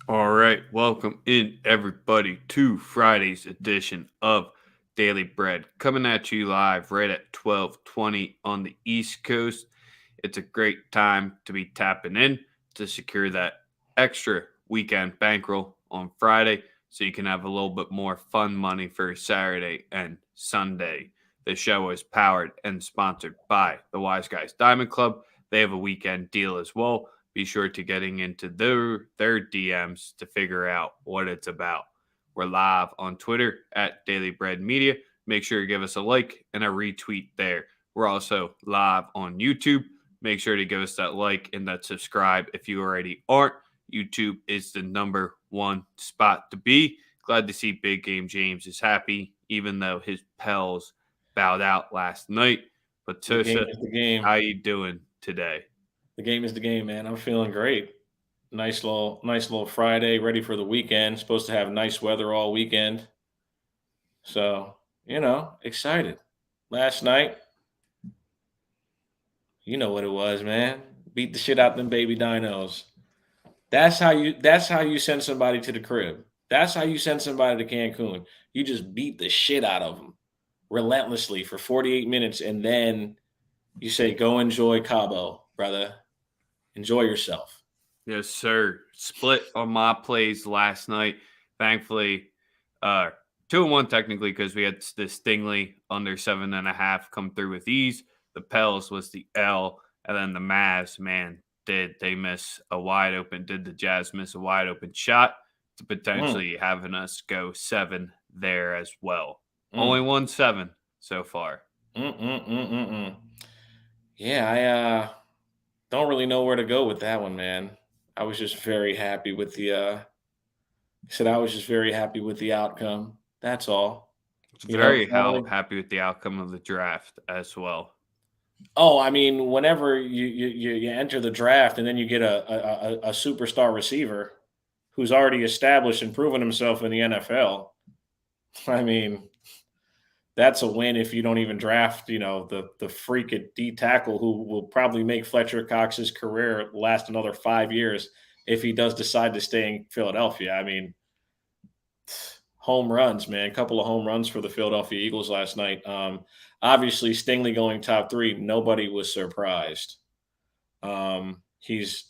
All right, welcome in everybody to Friday's edition of Daily Bread, coming at you live right at 12:20 on the East Coast. It's a great time to be tapping in to secure that extra weekend bankroll on Friday so you can have a little bit more fun money for Saturday and Sunday. The show is powered and sponsored by the Wise Guys Diamond Club. They have a weekend deal as well. Be sure to getting into their DMs to figure out what it's about. We're live on Twitter at Daily Bread Media. Make sure to give us a like and a retweet there. We're also live on YouTube. Make sure to give us that like and that subscribe if you already aren't. YouTube is the number one spot to be. Glad to see Big Game James is happy, even though his Pels bowed out last night. But The game Sosa, is the game. how you doing today? The game is the game, man. I'm feeling great. Nice little Friday, ready for the weekend. Supposed to have nice weather all weekend. So, excited. Last night, you know what it was, man. Beat the shit out them baby dinos. That's how you send somebody to the crib. That's how you send somebody to Cancun. You just beat the shit out of them relentlessly for 48 minutes and then you say go enjoy Cabo, brother. Enjoy yourself. Yes, sir. Split on my plays last night. Thankfully, 2-1 technically because we had the Stingley under 7.5 come through with ease. The Pels was the L, and then the Mavs, man, did they miss a wide open? Did the Jazz miss a wide open shot to Mm, potentially having us go 7 there as well? Only mm, 1-7 so far. mm. Yeah, I don't really know where to go with that one, man. I was just very happy with the said I was just very happy with the outcome. That's all. Very Finally. happy with the outcome of the draft as well. Oh, I mean, whenever you enter the draft and then you get a superstar receiver who's already established and proven himself in the NFL, I mean, that's a win if you don't even draft, the freak at D tackle who will probably make Fletcher Cox's career last another 5 years if he does decide to stay in Philadelphia. I mean, home runs, man. A couple of home runs for the Philadelphia Eagles last night. Obviously, Stingley going top three, nobody was surprised. He's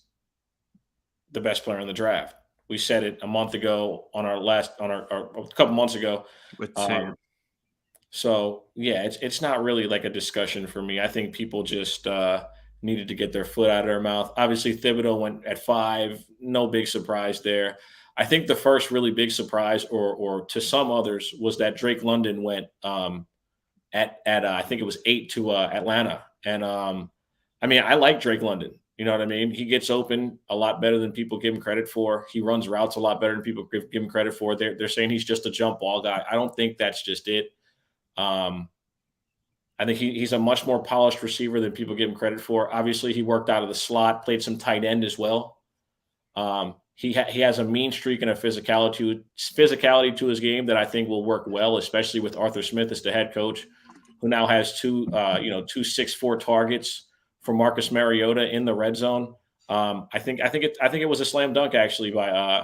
the best player in the draft. We said it a month ago on our a couple months ago. With Sam. Um, So yeah, it's not really like a discussion for me. I think people just needed to get their foot out of their mouth. Obviously, Thibodeau went at 5. No big surprise there. I think the first really big surprise, or to some others, was that Drake London went at I think it was 8 to Atlanta, and I mean I like Drake London. You know what I mean? He gets open a lot better than people give him credit for. He runs routes a lot better than people give him credit for. They're saying he's just a jump ball guy. I don't think that's just it. Um, I think he's a much more polished receiver than people give him credit for. Obviously, he worked out of the slot, played some tight end as well. He has a mean streak and a physicality to his game that I think will work well, especially with Arthur Smith as the head coach, who now has two 6'4" targets for Marcus Mariota in the red zone. I think it was a slam dunk actually by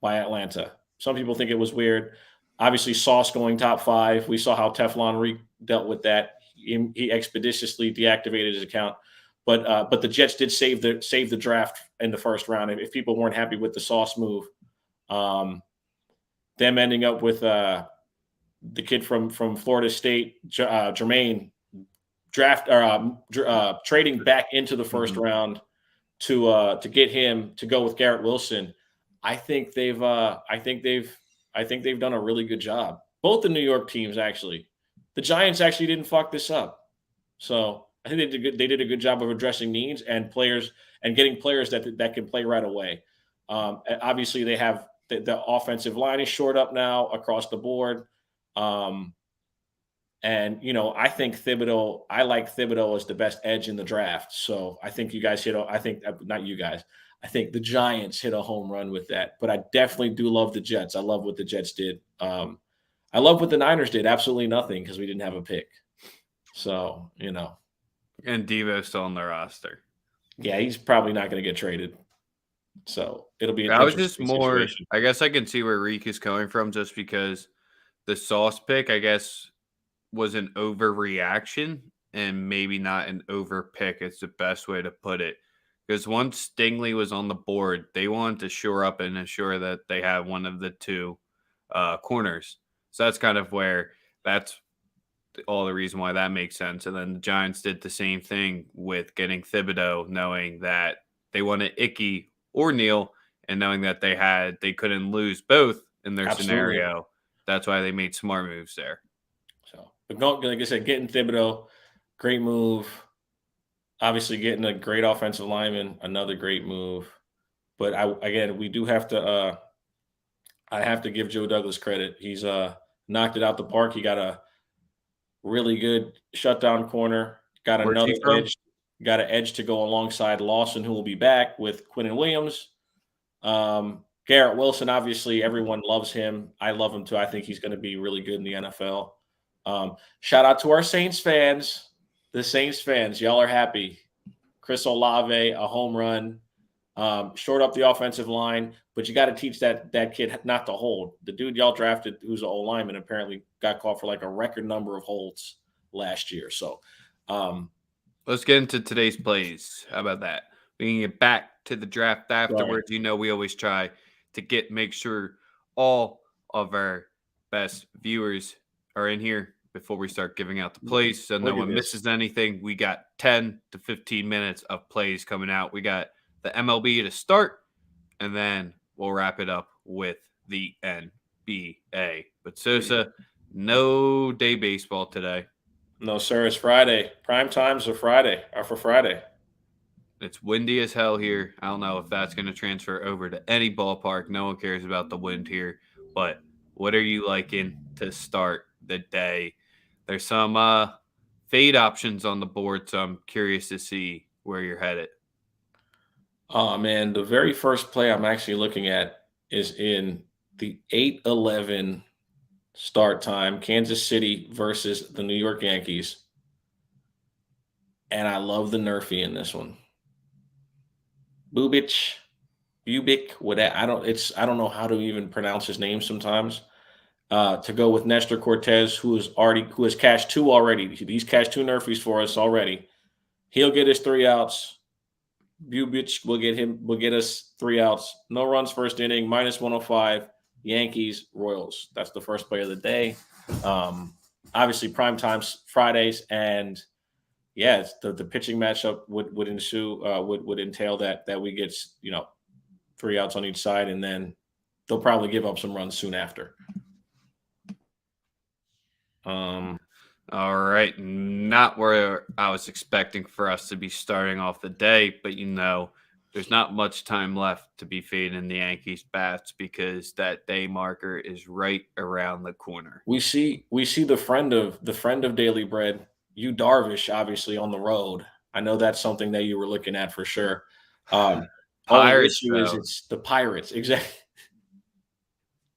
Atlanta. Some people think it was weird. Obviously, Sauce going top 5. We saw how Teflon Reek dealt with that. He expeditiously deactivated his account, but the Jets did save the draft in the first round. If people weren't happy with the Sauce move, um, them ending up with the kid from Florida State, Jermaine, trading back into the first Mhm. round to get him to go with Garrett Wilson. I think they've uh, I think they've I think they've done a really good job. Both the New York teams actually. The Giants actually didn't fuck this up. So I think they did a good job of addressing needs and players and getting players that can play right away. Obviously, they have the offensive line is short up now across the board. Um, and I think Thibodeau. I like Thibodeau as the best edge in the draft. So I think you guys hit. I think not you guys. I think the Giants hit a home run with that. But I definitely do love the Jets. I love what the Jets did. I love what the Niners did. Absolutely nothing because we didn't have a pick. So And Devo's still on the roster. yeah, he's probably not going to get traded. So it'll be an I was just interesting more. situation. I guess I can see where Reek is coming from, just because the Sauce pick, I guess, was an overreaction and maybe not an over pick. It's the best way to put it. Because once Stingley was on the board, they wanted to shore up and ensure that they have one of the two corners. So that's kind of where that's all the reason why that makes sense. And then the Giants did the same thing with getting Thibodeau, knowing that they wanted Icky or Neal, and knowing that they couldn't lose both in their Absolutely. scenario. That's why they made smart moves there. So, but like I said, getting Thibodeau, great move. Obviously, getting a great offensive lineman, another great move. But again, we do have to. I have to give Joe Douglas credit. He's knocked it out the park. He got a really good shutdown corner. Got Where's another he from? edge. Got an edge to go alongside Lawson, who will be back with Quinn and Williams. Garrett Wilson, obviously, everyone loves him. I love him too. I think he's going to be really good in the NFL. Shout out to our Saints fans. The Saints fans, y'all are happy. Chris Olave, a home run, short up the offensive line, but you got to teach that kid not to hold. The dude y'all drafted, who's an O lineman, apparently got caught for like a record number of holds last year. So, Let's get into today's plays. How about that? We can get back to the draft right. afterwards. We always try to make sure all of our best viewers are in here before we start giving out the plays, so no Look at one this. misses anything. We got 10 to 15 minutes of plays coming out. We got the MLB to start, and then we'll wrap it up with the NBA. But Sosa, no day baseball today. No, sir. It's Friday. Prime times are Friday. Are for Friday. It's windy as hell here. I don't know if that's going to transfer over to any ballpark. No one cares about the wind here. But what are you liking to start the day? There's some fade options on the board, so I'm curious to see where you're headed. Oh man, the very first play I'm actually looking at is in the 8:11 start time, Kansas City versus the New York Yankees. And I love the Nerfy in this one. Bubic, whatever. I don't know how to even pronounce his name sometimes. To go with Nestor Cortez, who has cashed two already. He's cashed two Nerfies for us already. He'll get his three outs. Bubic will get us three outs. No runs first inning, -105. Yankees, Royals. That's the first play of the day. Obviously, prime times Fridays, and yeah, the pitching matchup would ensue. Would entail that we get three outs on each side, and then they'll probably give up some runs soon after. All right. Not where I was expecting for us to be starting off the day, but there's not much time left to be fading the Yankees bats because that day marker is right around the corner. We see the friend of Daily Bread, you Darvish, obviously on the road. I know that's something that you were looking at for sure. Only Pirates, issue is though. it's the Pirates. Exactly.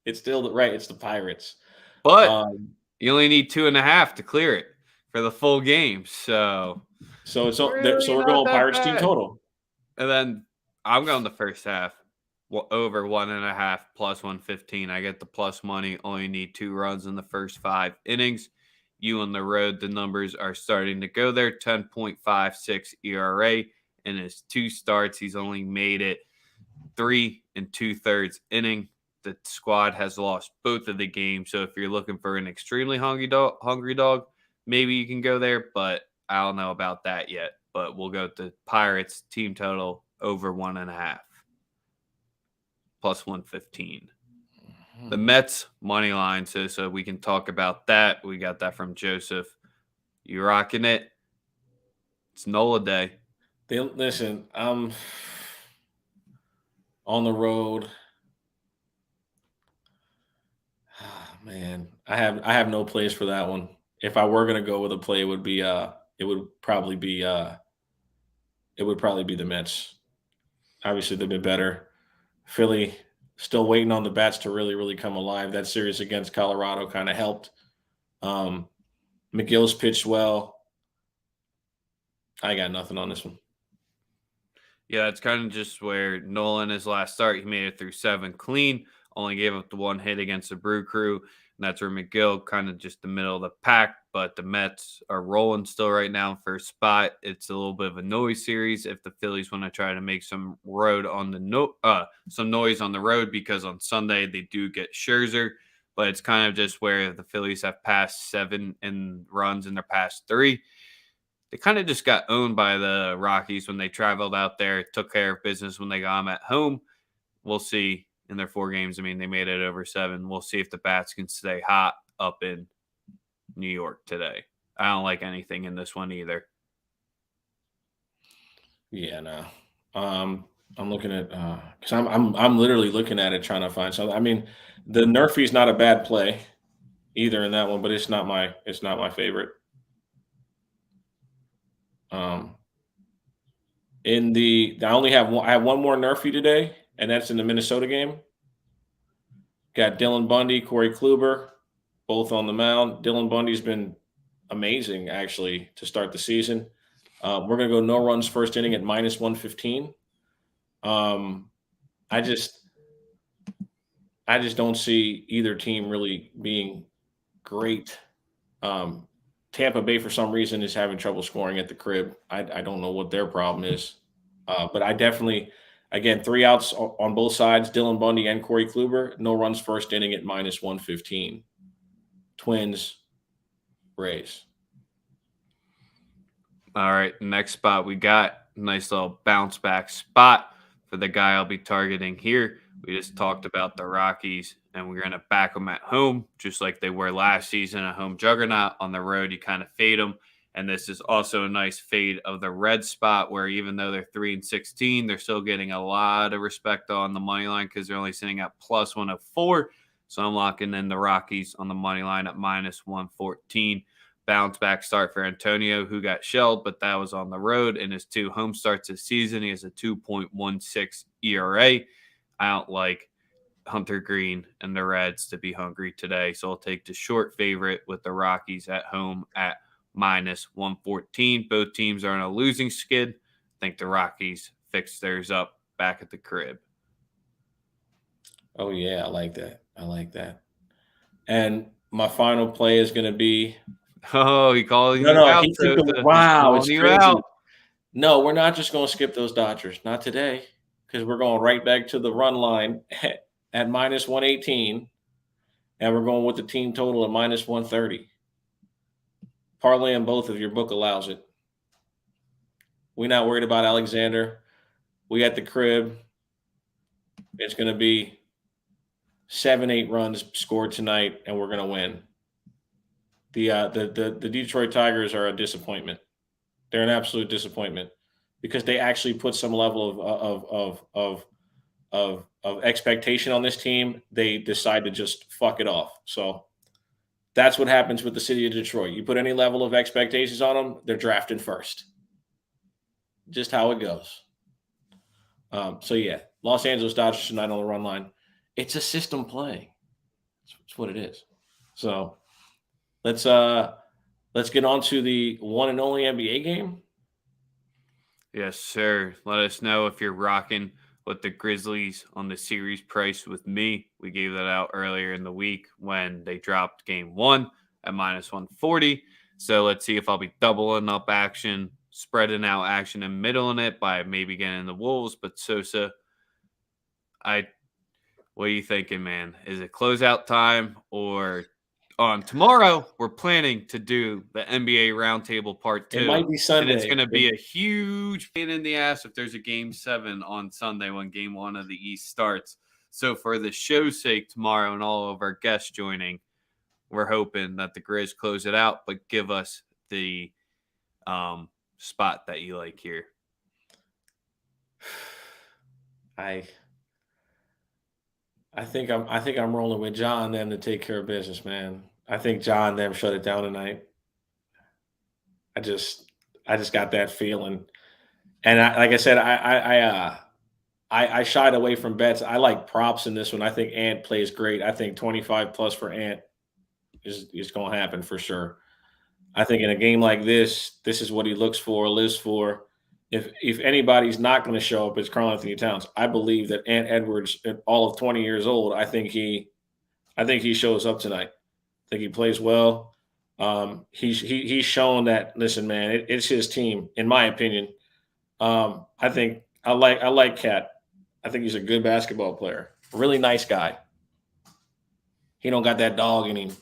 It's still right. It's the Pirates. But Um, you only need 2.5 to clear it for the full game. So so really we're not going that Pirates team bad. total. And then I'm going the first half. Over 1.5 plus 115. I get the plus money. Only need 2 runs in the first 5 innings. You on the road, the numbers are starting to go there. 10.56 ERA. In his 2 starts, he's only made it 3 2/3 inning. The squad has lost both of the games. So if you're looking for an extremely hungry dog, maybe you can go there. But I don't know about that yet. But we'll go with the Pirates team total over 1.5 plus 115. The Mets money line, so we can talk about that. We got that from Joseph. You rocking it? It's Nola Day. Listen, I'm on the road. Man, I have no place for that one. If I were gonna go with a play, it would probably be the Mets. Obviously, they've been better. Philly still waiting on the bats to really, really come alive. That series against Colorado kind of helped. McGill's pitched well. I got nothing on this one. Yeah, that's kind of just where Nolan, his last start, he made it through 7 clean, only gave up the 1 hit against the Brew Crew. And that's where McGill kind of just the middle of the pack. But the Mets are rolling still right now for a spot. It's a little bit of a noise series if the Phillies want to try to make some road on the some noise on the road, because on Sunday they do get Scherzer. But it's kind of just where the Phillies have passed 7 in runs in their past 3. They kind of just got owned by the Rockies when they traveled out there, took care of business when they got them at home. We'll see in their 4 games. I mean, they made it over 7. We'll see if the bats can stay hot up in New York today. I don't like anything in this one either. Yeah, no. I'm looking at because I'm literally looking at it trying to find something. I mean, the Nerfy's not a bad play either in that one, but it's not my favorite. Um, I have one more Nerfy today, and that's in the Minnesota game. Got Dylan Bundy, Corey Kluber, both on the mound. Dylan Bundy's been amazing actually to start the season. We're gonna go no runs first inning at -115. Um, I just I just don't see either team really being great. Um, Tampa Bay, for some reason, is having trouble scoring at the crib. I don't know what their problem is. But I definitely, again, 3 outs on both sides, Dylan Bundy and Corey Kluber. No runs first inning at -115. Twins, Rays. All right, next spot we got nice little bounce back spot for the guy I'll be targeting here. We just talked about the Rockies, and we're going to back them at home, just like they were last season, a home juggernaut. On the road, you kind of fade them. And this is also a nice fade of the red spot, where even though they're 3-16, they're still getting a lot of respect on the money line because they're only sitting at +104. So I'm locking in the Rockies on the money line at -114. Bounce back start for Antonio, who got shelled, but that was on the road. In his 2 home starts this season, he has a 2.16 ERA. I don't like Hunter Green and the Reds to be hungry today, so I'll take the short favorite with the Rockies at home at -114. Both teams are on a losing skid. I think the Rockies fixed theirs up back at the crib. Oh yeah, I like that. I like that. And my final play is going to be Oh, he calling no, you no. out, He took the Sosa. He's wow. It's calling you crazy. out. No, we're not just going to skip those Dodgers. Not today, because we're going right back to the run line at -118, and we're going with the team total at -130. Parlaying both if your book allows it. We're not worried about Alexander. We at the crib. It's going to be 7-8 runs scored tonight, and we're going to win. The Detroit Tigers are a disappointment. They're an absolute disappointment because they actually put some level of expectation on this team. They decide to just fuck it off. So that's what happens with the city of Detroit. You put any level of expectations on them, they're drafted first. Just how it goes. So yeah, Los Angeles Dodgers tonight on the run line. It's a system play. That's what it is. So let's get on to the one and only NBA game. Yes, sir. Let us know if you're rocking with the Grizzlies on the series price with me. We gave that out earlier in the week when they dropped game 1 at -140. So let's see if I'll be doubling up action, spreading out action, and middling it by maybe getting the Wolves. But Sosa, what are you thinking, man? Is it closeout time, or on tomorrow we're planning to do the NBA Roundtable Part It 2, might be and it's Sunday. going to be a huge pain in the ass if there's a Game 7 on Sunday when Game 1 of the East starts. So for the show's sake tomorrow and all of our guests joining, we're hoping that the Grizz close it out, but give us the spot that you like here. I think I'm rolling with John them to take care of business, man. I think John them shut it down tonight. I just got that feeling. And like I said, I shied away from bets. I like props in this one. I think Ant plays great. I think 25 plus for Ant is going to happen for sure. I think in a game like this is what he looks for, lives for. if anybody's not going to show up, it's Karl Anthony Towns. I believe that Ant Edwards, at all of 20 years old, I think he shows up tonight. I think he plays well. He's shown that. Listen, man, it's his team, in my opinion. I think I like Cat. I think he's a good basketball player. Really nice guy. He don't got that dog in him.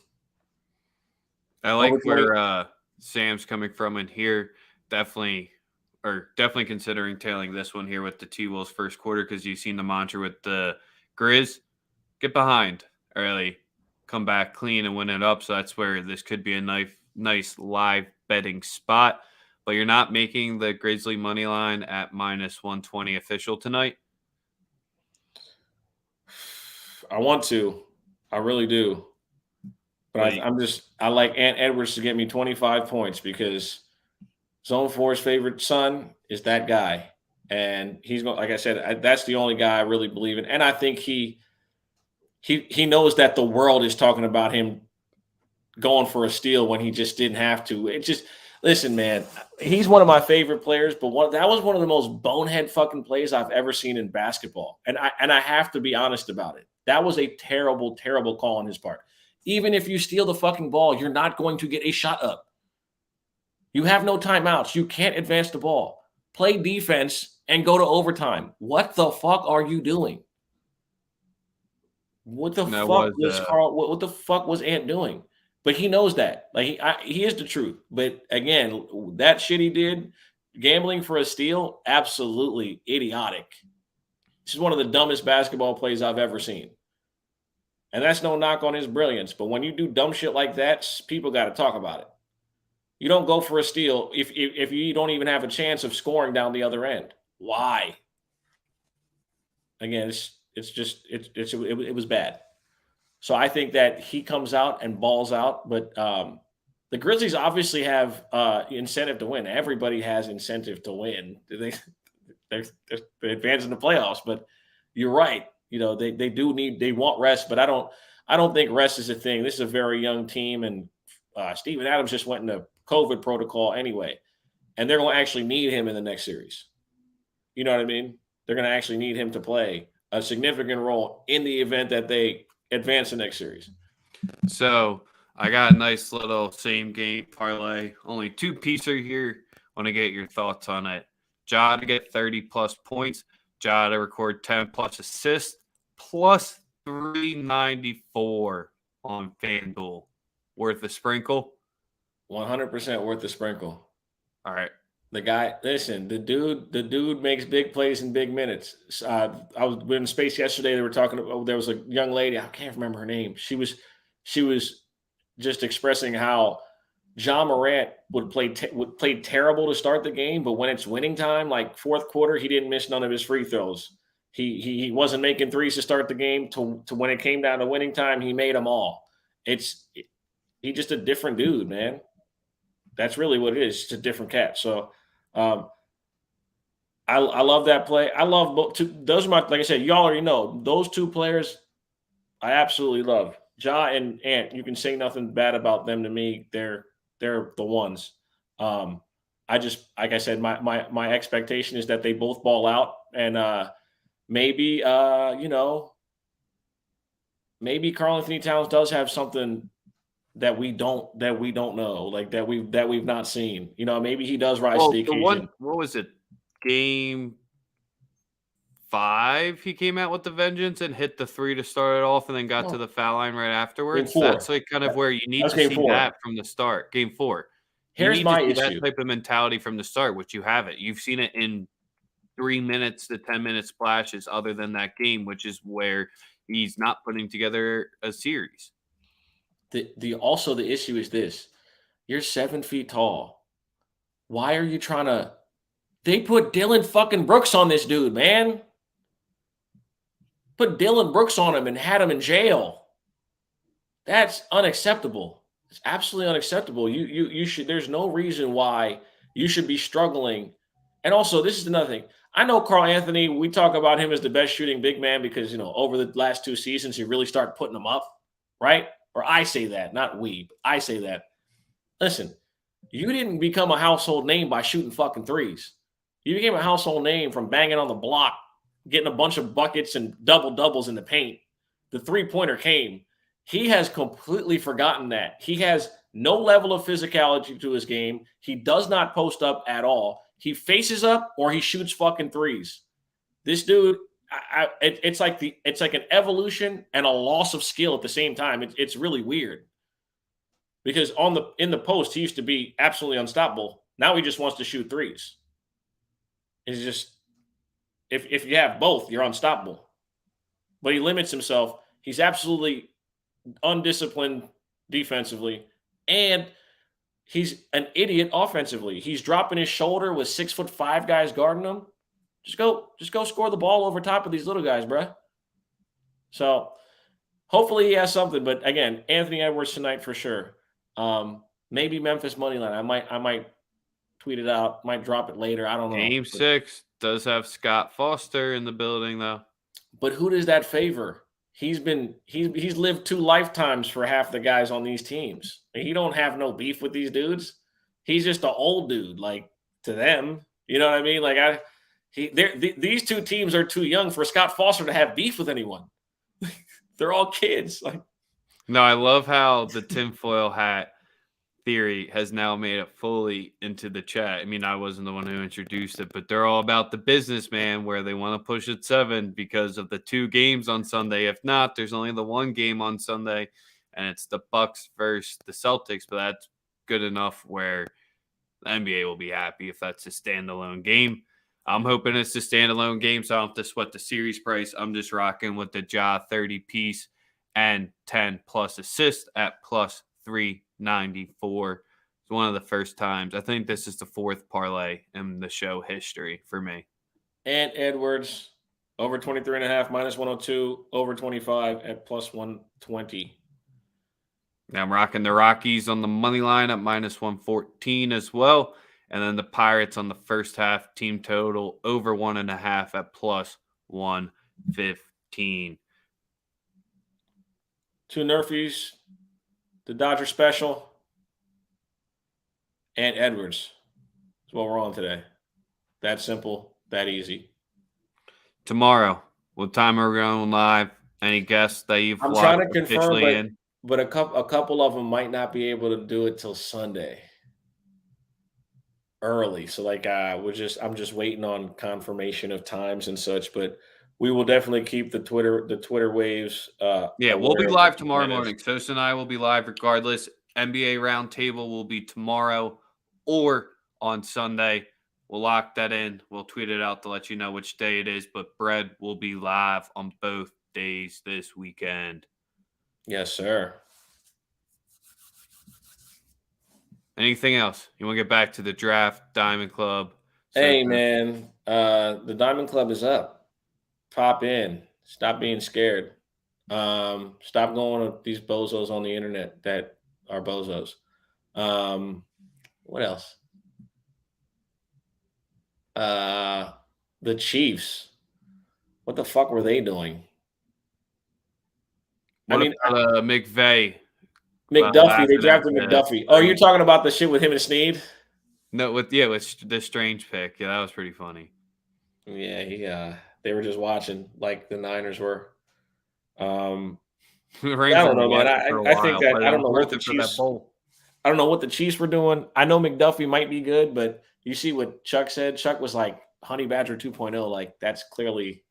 I like where Sam's coming from in here. Definitely considering tailing this one here with the TWolves first quarter, because you've seen the mantra with the Grizz, get behind early, come back clean and win it up. So that's where this could be a nice live betting spot. But you're not making the Grizzly money line at -120 official tonight. I want to. I really do. But I like Ant Edwards to get me 25 points because Zone 4's favorite son is that guy. And he's going, like I said, that's the only guy I really believe in. And I think he knows that the world is talking about him going for a steal when he just didn't have to. Listen, man, he's one of my favorite players, but that was one of the most bonehead fucking plays I've ever seen in basketball. And I have to be honest about it. That was a terrible, terrible call on his part. Even if you steal the fucking ball, you're not going to get a shot up. You have no timeouts. You can't advance the ball. Play defense and go to overtime. What the fuck are you doing? What the fuck was Ant doing? But he knows that. Like he is the truth. But again, that shit he did, gambling for a steal, absolutely idiotic. This is one of the dumbest basketball plays I've ever seen. And that's no knock on his brilliance. But when you do dumb shit like that, people got to talk about it. You don't go for a steal if you don't even have a chance of scoring down the other end. Why? Again, it was bad. So I think that he comes out and balls out. But the Grizzlies obviously have incentive to win. Everybody has incentive to win. They're advancing the playoffs. But you're right. You know, they want rest, but I don't think rest is a thing. This is a very young team, and Steven Adams just went into COVID protocol anyway, and they're going to actually need him in the next series. You know what I mean? They're going to actually need him to play a significant role in the event that they advance the next series. So I got a nice little same game parlay. Only two pieces here. Want to get your thoughts on it. Ja to get 30+ points. Ja to record 10+ assists, plus 394 on FanDuel. Worth a sprinkle? 100% worth the sprinkle. All right. The guy, listen, the dude makes big plays in big minutes. I was in space yesterday. They were talking about, there was a young lady, I can't remember her name. She was just expressing how Ja Morant would play terrible to start the game, but when it's winning time, like fourth quarter, he didn't miss none of his free throws. He wasn't making threes to start the game. To when it came down to winning time, he made them all. He's just a different dude, man. That's really what it is. It's a different cat. So I love that play. I love both. Those are like I said, you already know those two players. I absolutely love Ja and Ant. You can say nothing bad about them to me. They're the ones. I just, like I said, my expectation is that they both ball out, and maybe maybe Karl Anthony Towns does have something that we don't know, like that we've not seen. You know, maybe he does rise to the occasion. What was it? Game 5, he came out with the vengeance and hit the 3 to start it off, and then got to the foul line right afterwards. That's like kind of where you need to see that from the start. Game 4. Here's my issue. That type of mentality from the start, which you haven't. You've seen it in 3 minutes to 10-minute splashes other than that game, which is where he's not putting together a series. Also the issue is this. You're 7 feet tall. Why are you trying to – they put Dylan fucking Brooks on this dude, man. Put Dylan Brooks on him and had him in jail. That's unacceptable. It's absolutely unacceptable. You should. There's no reason why you should be struggling. And also, this is another thing. I know Karl Anthony. We talk about him as the best shooting big man because over the last 2 seasons he really started putting them up, right? Or I say that, not we. But I say that. Listen, you didn't become a household name by shooting fucking threes. He became a household name from banging on the block, getting a bunch of buckets and doubles in the paint. The three-pointer came. He has completely forgotten that. He has no level of physicality to his game. He does not post up at all. He faces up or he shoots fucking threes. This dude, it's like an evolution and a loss of skill at the same time. It's really weird because in the post he used to be absolutely unstoppable. Now he just wants to shoot threes. It's just if you have both, you're unstoppable. But he limits himself. He's absolutely undisciplined defensively, and he's an idiot offensively. He's dropping his shoulder with 6'5" guys guarding him. Just go score the ball over top of these little guys, bro. So hopefully he has something. But again, Anthony Edwards tonight for sure. Maybe Memphis money line. I might tweet it out. Might drop it later. I don't know. Game 6 does have Scott Foster in the building though. But who does that favor? He's lived 2 lifetimes for half the guys on these teams. He don't have no beef with these dudes. He's just an old dude, like to them. You know what I mean? Like these 2 teams are too young for Scott Foster to have beef with anyone. They're all kids. Like, no, I love how the tinfoil hat theory has now made it fully into the chat. I mean, I wasn't the one who introduced it, but they're all about the business, man, where they want to push it 7 because of the 2 games on Sunday. If not, there's only the 1 game on Sunday, and it's the Bucks versus the Celtics, but that's good enough where the NBA will be happy if that's a standalone game. I'm hoping it's a standalone game, so I don't have to sweat the series price. I'm just rocking with the Ja 30 piece and 10 plus assists at plus 394. It's one of the first times. I think this is the 4th parlay in the show history for me. And Edwards over 23.5 minus 102, over 25 at plus 120. Now I'm rocking the Rockies on the money line at minus 114 as well. And then the Pirates on the first half team total over 1.5 at plus 115. 2 Nerfies, the Dodger special, and Edwards. That's what we're on today. That simple, that easy. Tomorrow, what time are we going live? Any guests that you've I'm trying to confirm, but a couple of them might not be able to do it till Sunday early. So like I'm just waiting on confirmation of times and such, but we will definitely keep the Twitter waves. Yeah, we'll be live tomorrow morning. Sosa and I will be live regardless. NBA Roundtable will be tomorrow or on Sunday. We'll lock that in. We'll tweet it out to let you know which day it is, but Bread will be live on both days this weekend. Yes, sir. Anything else? You want to get back to the draft, Diamond Club? Hey, man, the Diamond Club is up. Pop in. Stop being scared. Stop going with these bozos on the internet that are bozos. What else? The Chiefs. What the fuck were they doing? McVay. McDuffie. They drafted McDuffie. Oh, you're talking about the shit with him and Snead? No, with the strange pick. Yeah, that was pretty funny. Yeah, they were just watching like the Niners were. I don't know, man. I think that I don't know what the Chiefs. I don't know what the Chiefs were doing. I know McDuffie might be good, but you see what Chuck said. Chuck was like Honey Badger 2.0. Like that's clearly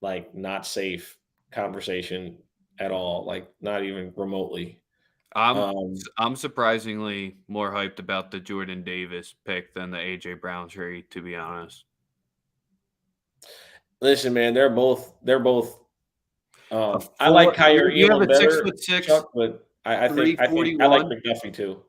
like not safe conversation at all. Like not even remotely. I'm surprisingly more hyped about the Jordan Davis pick than the AJ Brown trade, to be honest. Listen, man, they're both. I like Kyrie Irving better, 6'6", Chuck, but I think I like McDuffie too.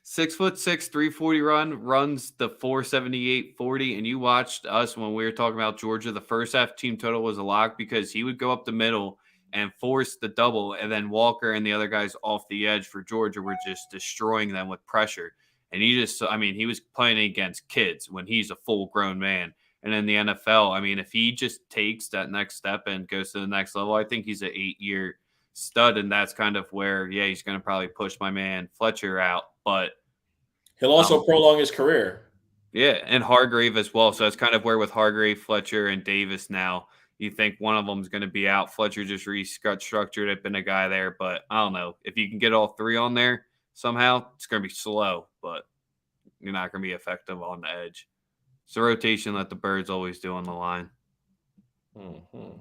6'6", 340 runs the 478-40, and you watched us when we were talking about Georgia. The first half team total was a lock because he would go up the middle and force the double, and then Walker and the other guys off the edge for Georgia were just destroying them with pressure. And he was playing against kids when he's a full-grown man. And in the NFL, I mean, if he just takes that next step and goes to the next level, I think he's an 8-year stud, and that's kind of where, he's going to probably push my man Fletcher out. But he'll also prolong his career. Yeah, and Hargrave as well. So that's kind of where with Hargrave, Fletcher, and Davis now, you think one of them is going to be out. Fletcher just restructured it, been a guy there, but I don't know. If you can get all three on there somehow, it's going to be slow, but you're not going to be effective on the edge. It's a rotation that the Birds always do on the line. Mm-hmm.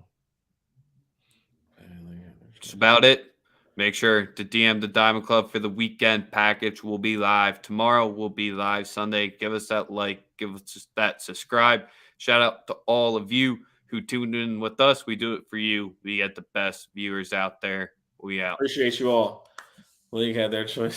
That's about it. Make sure to DM the Diamond Club for the weekend package. We'll be live tomorrow. We'll be live Sunday. Give us that like, give us that subscribe. Shout out to all of you who tuned in with us. We do it for you. We get the best viewers out there. We out. Appreciate you all. League had their choice.